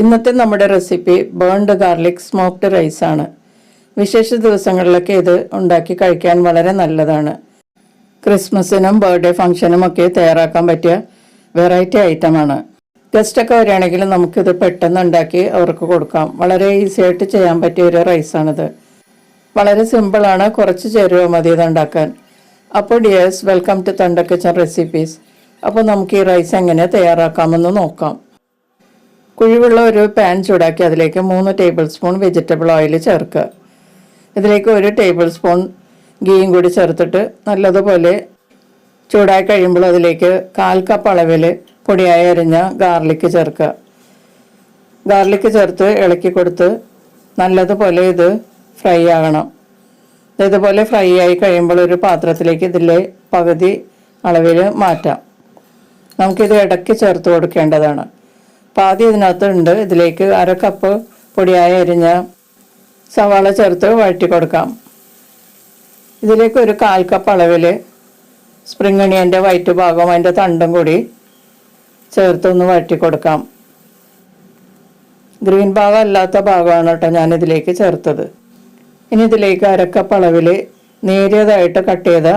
ഇന്നത്തെ നമ്മുടെ recipe burned garlic smoked rice ആണ്. വിശേഷ ദിവസങ്ങളിലൊക്കെ ഇത് ഉണ്ടാക്കി കഴിക്കാൻ വളരെ നല്ലതാണ്. ക്രിസ്മസിനും ബർത്ത്ഡേ ഫംഗ്ഷനും ഒക്കെ തയ്യാറാക്കാൻ പറ്റിയ വെറൈറ്റി ഐറ്റമാണ്. ഗസ്റ്റൊക്കെ വരികയാണെങ്കിൽ നമുക്കിത് പെട്ടെന്ന് ഉണ്ടാക്കി അവർക്ക് കൊടുക്കാം. വളരെ ഈസി ആയിട്ട് ചെയ്യാൻ പറ്റിയ ഒരു റൈസാണിത്. വളരെ സിമ്പിളാണ്, കുറച്ച് ചേരുവ മതി ഇത് ഉണ്ടാക്കാൻ. അപ്പോൾ ഡിയേഴ്സ്, വെൽക്കം ടു തണ്ട കിച്ചൺ റെസിപ്പീസ്. അപ്പോൾ നമുക്ക് ഈ റൈസ് എങ്ങനെ തയ്യാറാക്കാമെന്ന് നോക്കാം. കുഴിവുള്ള ഒരു പാൻ ചൂടാക്കി അതിലേക്ക് 3 ടേബിൾ സ്പൂൺ വെജിറ്റബിൾ ഓയിൽ ചേർക്കുക. ഇതിലേക്ക് 1 ടേബിൾ സ്പൂൺ ഗീയും കൂടി ചേർത്തിട്ട് നല്ലതുപോലെ ചൂടായി കഴിയുമ്പോൾ അതിലേക്ക് 1/4 കപ്പ് അളവിൽ പൊടിയായി അരിഞ്ഞ ഗാർലിക്ക് ചേർക്കുക. ഗാർലിക്ക് ചേർത്ത് ഇളക്കി കൊടുത്ത് നല്ലതുപോലെ ഇത് ഫ്രൈ ആകണം. ഇതുപോലെ ഫ്രൈ ആയി കഴിയുമ്പോൾ ഒരു പാത്രത്തിലേക്ക് ഇതിലെ പകുതി അളവിൽ മാറ്റാം. നമുക്കിത് ഇടയ്ക്ക് ചേർത്ത് കൊടുക്കേണ്ടതാണ്. പാതി ഇതിനകത്തുണ്ട്. ഇതിലേക്ക് 1/2 കപ്പ് പൊടിയായി അരിഞ്ഞ സവാള ചേർത്ത് വഴറ്റി കൊടുക്കാം. ഇതിലേക്ക് ഒരു 1/4 കപ്പ് അളവിൽ സ്പ്രിംഗ് ഒണിയൻ്റെ വൈറ്റ് ഭാഗവും അതിൻ്റെ തണ്ടും കൂടി ചേർത്തൊന്ന് വഴറ്റി കൊടുക്കാം. ഗ്രീൻ ഭാഗം അല്ലാത്ത ഭാഗമാണ് കേട്ടോ ഞാനിതിലേക്ക് ചേർത്തത്. ഇനി ഇതിലേക്ക് 1/2 കപ്പ് അളവിൽ നേരിയതായിട്ട് കട്ട് ചെയ്ത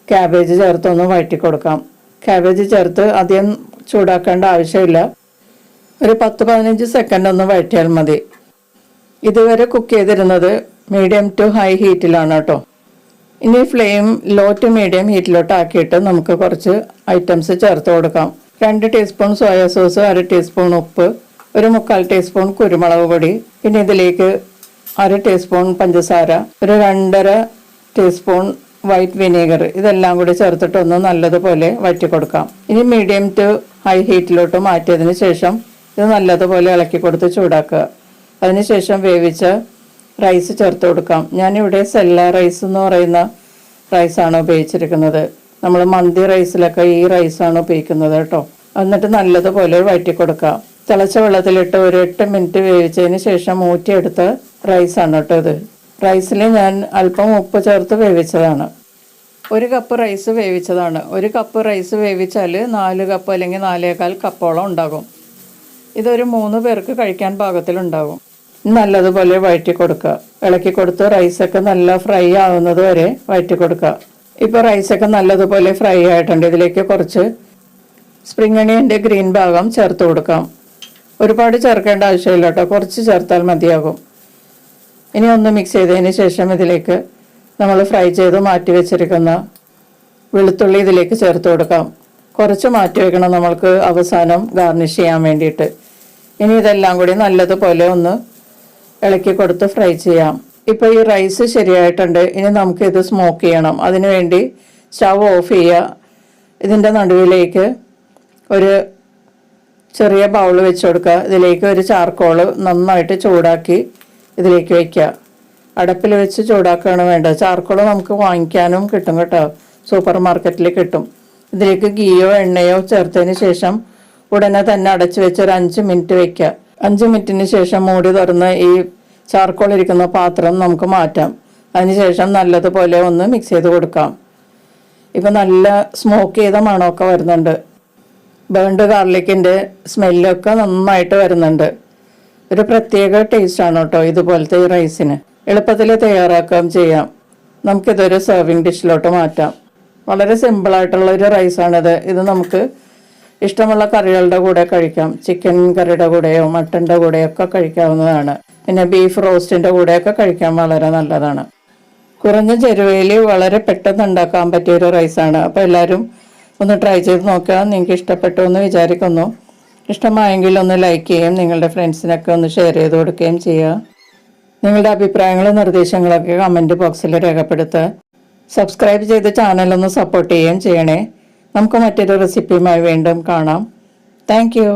ക്യാബേജ് ചേർത്തൊന്ന് വഴറ്റി കൊടുക്കാം. ക്യാബേജ് ചേർത്ത് അധികം ചൂടാക്കേണ്ട ആവശ്യമില്ല. ഒരു 10-15 സെക്കൻഡ് ഒന്ന് വഴറ്റിയാൽ മതി. ഇതുവരെ കുക്ക് ചെയ്തിരുന്നത് മീഡിയം ടു ഹൈ ഹീറ്റിലാണ് കേട്ടോ. ഇനി ഫ്ലെയിം ലോ ടു മീഡിയം ഹീറ്റിലോട്ട് ആക്കിയിട്ട് നമുക്ക് കുറച്ച് ഐറ്റംസ് ചേർത്ത് കൊടുക്കാം. 2 ടീസ്പൂൺ സോയ സോസ്, 1/2 ടീസ്പൂൺ ഉപ്പ്, ഒരു 1/4 ടീസ്പൂൺ കുരുമുളക് പൊടി, പിന്നെ ഇതിലേക്ക് 1/2 ടീസ്പൂൺ പഞ്ചസാര, ഒരു 2.5 ടീസ്പൂൺ വൈറ്റ് വിനീഗർ, ഇതെല്ലാം കൂടി ചേർത്തിട്ട് ഒന്ന് നല്ലതുപോലെ വഴറ്റി കൊടുക്കാം. ഇനി മീഡിയം ടു ഹൈ ഹീറ്റിലോട്ട് മാറ്റിയതിന് ശേഷം ഇത് നല്ലതുപോലെ ഇളക്കി കൊടുത്ത് ചൂടാക്കുക. അതിനുശേഷം വേവിച്ച റൈസ് ചേർത്ത് കൊടുക്കാം. ഞാനിവിടെ സെല്ല റൈസ് എന്ന് പറയുന്ന റൈസാണ് ഉപയോഗിച്ചിരിക്കുന്നത്. നമ്മൾ മന്തി റൈസിലൊക്കെ ഈ റൈസാണ് ഉപയോഗിക്കുന്നത് കേട്ടോ. എന്നിട്ട് നല്ലതുപോലെ വഴറ്റി കൊടുക്കാം. തിളച്ച വെള്ളത്തിലിട്ട് ഒരു 8 മിനിറ്റ് വേവിച്ചതിന് ശേഷം ഊറ്റിയെടുത്ത റൈസാണ് കേട്ടോ ഇത്. റൈസിൽ ഞാൻ അല്പം ഉപ്പ് ചേർത്ത് വേവിച്ചതാണ്. 1 കപ്പ് റൈസ് വേവിച്ചതാണ്. 1 കപ്പ് റൈസ് വേവിച്ചാൽ 4 കപ്പ് അല്ലെങ്കിൽ 4.25 കപ്പോളം ഉണ്ടാകും. ഇതൊരു 3 പേർക്ക് കഴിക്കാൻ പാകത്തിലുണ്ടാകും. നല്ലതുപോലെ വഴറ്റി കൊടുക്കുക. ഇളക്കി കൊടുത്ത് റൈസൊക്കെ നല്ല ഫ്രൈ ആവുന്നത് വരെ വഴറ്റി കൊടുക്കുക. ഇപ്പോൾ റൈസൊക്കെ നല്ലതുപോലെ ഫ്രൈ ആയിട്ടുണ്ട്. ഇതിലേക്ക് കുറച്ച് സ്പ്രിംഗ് ഒണിയൻ്റെ ഗ്രീൻ ഭാഗം ചേർത്ത് കൊടുക്കാം. ഒരുപാട് ചേർക്കേണ്ട ആവശ്യമില്ല കേട്ടോ, കുറച്ച് ചേർത്താൽ മതിയാകും. ഇനി ഒന്ന് മിക്സ് ചെയ്തതിന് ശേഷം ഇതിലേക്ക് നമ്മൾ ഫ്രൈ ചെയ്ത് മാറ്റി വെച്ചിരിക്കുന്ന വെളുത്തുള്ളി ഇതിലേക്ക് ചേർത്ത് കൊടുക്കാം. കുറച്ച് മാറ്റി വെക്കണം നമ്മൾക്ക് അവസാനം ഗാർണിഷ് ചെയ്യാൻ വേണ്ടിയിട്ട്. ഇനി ഇതെല്ലാം കൂടി നല്ലതുപോലെ ഒന്ന് ഇളക്കി കൊടുത്ത് ഫ്രൈ ചെയ്യാം. ഇപ്പോൾ ഈ റൈസ് ശരിയായിട്ടുണ്ട്. ഇനി നമുക്ക് ഇത് സ്മോക്ക് ചെയ്യണം. അതിനുവേണ്ടി സ്റ്റവ് ഓഫ് ചെയ്യുക. ഇതിൻ്റെ നടുവിലേക്ക് ഒരു ചെറിയ ബൗൾ വെച്ച് കൊടുക്കുക. ഇതിലേക്ക് ഒരു ചാർക്കോള് നന്നായിട്ട് ചൂടാക്കി ഇതിലേക്ക് വയ്ക്കുക. അടുപ്പിൽ വെച്ച് ചൂടാക്കുകയാണ് വേണ്ടത്. ചാർക്കോള് നമുക്ക് വാങ്ങിക്കാനും കിട്ടും കേട്ടോ, സൂപ്പർ മാർക്കറ്റിൽ കിട്ടും. ഇതിലേക്ക് ഗീയോ എണ്ണയോ ചേർത്തതിന് ശേഷം ഉടനെ തന്നെ അടച്ചു വെച്ച് ഒരു 5 മിനിറ്റ് വയ്ക്കുക. 5 മിനിറ്റിന് ശേഷം മൂടി തുറന്ന് ഈ ചാർക്കോൾ ഇരിക്കുന്ന പാത്രം നമുക്ക് മാറ്റാം. അതിനുശേഷം നല്ലതുപോലെ ഒന്ന് മിക്സ് ചെയ്ത് കൊടുക്കാം. ഇപ്പം നല്ല സ്മോക്ക് ചെയ്ത മണമൊക്കെ വരുന്നുണ്ട്. ബേൺഡ് ഗാർലിക്കിൻ്റെ സ്മെല്ലൊക്കെ നന്നായിട്ട് വരുന്നുണ്ട്. ഒരു പ്രത്യേക ടേസ്റ്റാണ് കേട്ടോ ഇതുപോലത്തെ ഈ റൈസിന്. എളുപ്പത്തിൽ തയ്യാറാക്കുകയും ചെയ്യാം. നമുക്കിതൊരു സെർവിങ് ഡിഷിലോട്ട് മാറ്റാം. വളരെ സിമ്പിളായിട്ടുള്ള ഒരു റൈസാണിത്. ഇത് നമുക്ക് ഇഷ്ടമുള്ള കറികളുടെ കൂടെ കഴിക്കാം. ചിക്കൻ കറിയുടെ കൂടെയോ മട്ടൻ്റെ കൂടെയോ ഒക്കെ കഴിക്കാവുന്നതാണ്. പിന്നെ ബീഫ് റോസ്റ്റിൻ്റെ കൂടെയൊക്കെ കഴിക്കാൻ വളരെ നല്ലതാണ്. കുറഞ്ഞ ചേരുവയിൽ വളരെ പെട്ടെന്ന് ഉണ്ടാക്കാൻ പറ്റിയൊരു റൈസാണ്. അപ്പോൾ എല്ലാവരും ഒന്ന് ട്രൈ ചെയ്ത് നോക്കുക. നിങ്ങൾക്ക് ഇഷ്ടപ്പെട്ടു എന്ന് വിചാരിക്കുന്നു. ഇഷ്ടമായെങ്കിൽ ഒന്ന് ലൈക്ക് ചെയ്യുകയും നിങ്ങളുടെ ഫ്രണ്ട്സിനൊക്കെ ഒന്ന് ഷെയർ ചെയ്ത് കൊടുക്കുകയും ചെയ്യുക. നിങ്ങളുടെ അഭിപ്രായങ്ങളും നിർദ്ദേശങ്ങളൊക്കെ കമൻറ്റ് ബോക്സിൽ രേഖപ്പെടുത്തുക. സബ്സ്ക്രൈബ് ചെയ്ത് ചാനലൊന്ന് സപ്പോർട്ട് ചെയ്യുകയും ചെയ്യണേ. നമുക്ക് മറ്റൊരു റെസിപ്പിയുമായി വീണ്ടും കാണാം. Thank you.